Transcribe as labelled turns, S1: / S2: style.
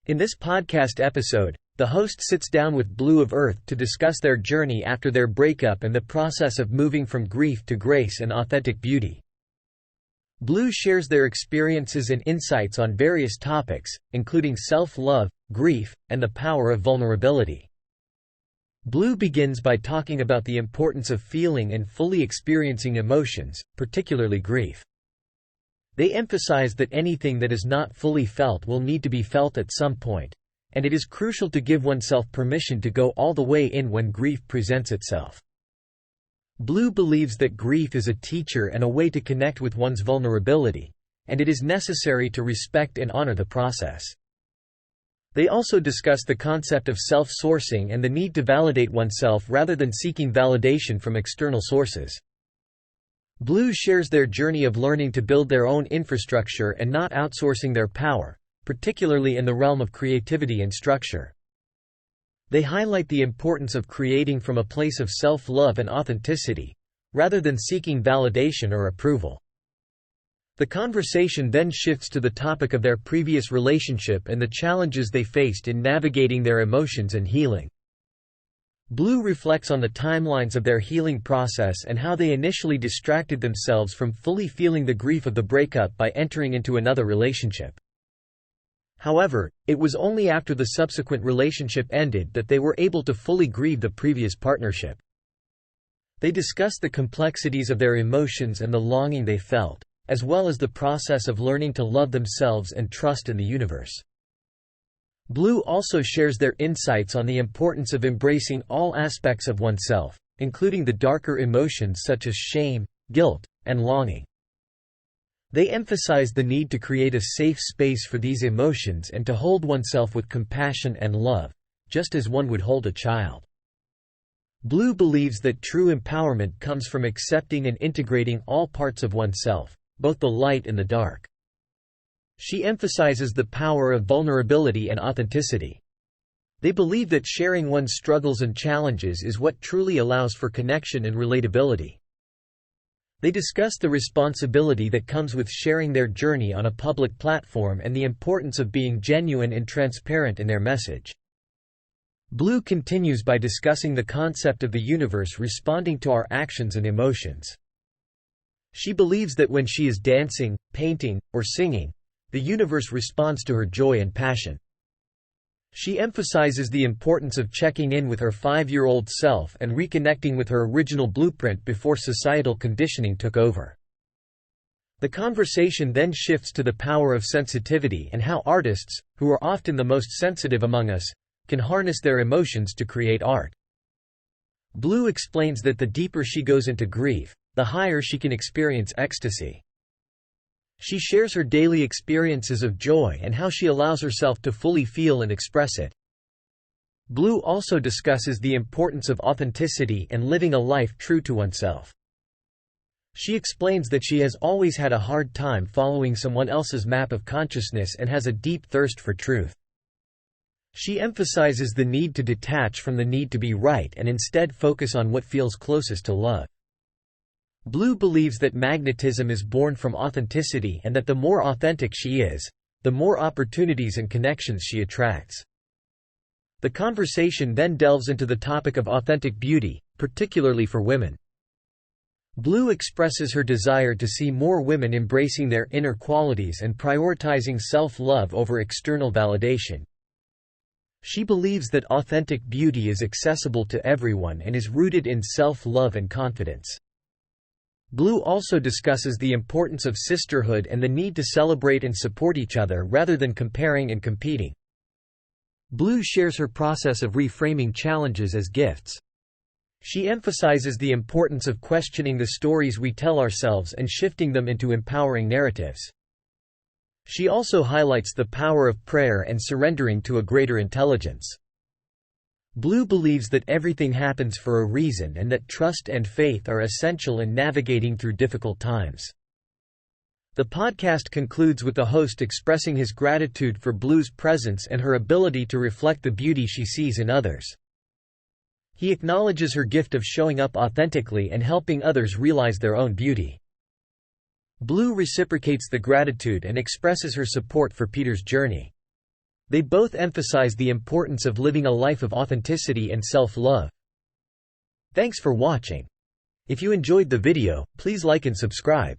S1: In this podcast episode, the host sits down with Blu of Earth to discuss their journey after their breakup and the process of moving from grief to grace and authentic beauty. Blu shares their experiences and insights on various topics, including self-love, grief, and the power of vulnerability. Blu begins by talking about the importance of feeling and fully experiencing emotions, particularly grief. They emphasize that anything that is not fully felt will need to be felt at some point, and it is crucial to give oneself permission to go all the way in when grief presents itself. Blu believes that grief is a teacher and a way to connect with one's vulnerability, and it is necessary to respect and honor the process. They also discuss the concept of self-sourcing and the need to validate oneself rather than seeking validation from external sources. Blu shares their journey of learning to build their own infrastructure and not outsourcing their power, particularly in the realm of creativity and structure. They highlight the importance of creating from a place of self-love and authenticity, rather than seeking validation or approval. The conversation then shifts to the topic of their previous relationship and the challenges they faced in navigating their emotions and healing. Blu reflects on the timelines of their healing process and how they initially distracted themselves from fully feeling the grief of the breakup by entering into another relationship. However, it was only after the subsequent relationship ended that they were able to fully grieve the previous partnership. They discussed the complexities of their emotions and the longing they felt, as well as the process of learning to love themselves and trust in the universe. Blu also shares their insights on the importance of embracing all aspects of oneself, including the darker emotions such as shame, guilt, and longing. They emphasize the need to create a safe space for these emotions and to hold oneself with compassion and love, just as one would hold a child. Blu believes that true empowerment comes from accepting and integrating all parts of oneself, both the light and the dark. She emphasizes the power of vulnerability and authenticity. They believe that sharing one's struggles and challenges is what truly allows for connection and relatability. They discuss the responsibility that comes with sharing their journey on a public platform and the importance of being genuine and transparent in their message. Blu continues by discussing the concept of the universe responding to our actions and emotions. She believes that when she is dancing, painting, or singing, the universe responds to her joy and passion. She emphasizes the importance of checking in with her 5-year-old self and reconnecting with her original blueprint before societal conditioning took over. The conversation then shifts to the power of sensitivity and how artists, who are often the most sensitive among us, can harness their emotions to create art. Blu explains that the deeper she goes into grief, the higher she can experience ecstasy. She shares her daily experiences of joy and how she allows herself to fully feel and express it. Blu also discusses the importance of authenticity and living a life true to oneself. She explains that she has always had a hard time following someone else's map of consciousness and has a deep thirst for truth. She emphasizes the need to detach from the need to be right and instead focus on what feels closest to love. Blu believes that magnetism is born from authenticity and that the more authentic she is, the more opportunities and connections she attracts. The conversation then delves into the topic of authentic beauty, particularly for women. Blu expresses her desire to see more women embracing their inner qualities and prioritizing self-love over external validation. She believes that authentic beauty is accessible to everyone and is rooted in self-love and confidence. Blu also discusses the importance of sisterhood and the need to celebrate and support each other rather than comparing and competing. Blu shares her process of reframing challenges as gifts. She emphasizes the importance of questioning the stories we tell ourselves and shifting them into empowering narratives. She also highlights the power of prayer and surrendering to a greater intelligence. Blu believes that everything happens for a reason and that trust and faith are essential in navigating through difficult times. The podcast concludes with the host expressing his gratitude for Blu's presence and her ability to reflect the beauty she sees in others. He acknowledges her gift of showing up authentically and helping others realize their own beauty. Blu reciprocates the gratitude and expresses her support for Peter's journey. They both emphasize the importance of living a life of authenticity and self-love. Thanks for watching. If you enjoyed the video, please like and subscribe.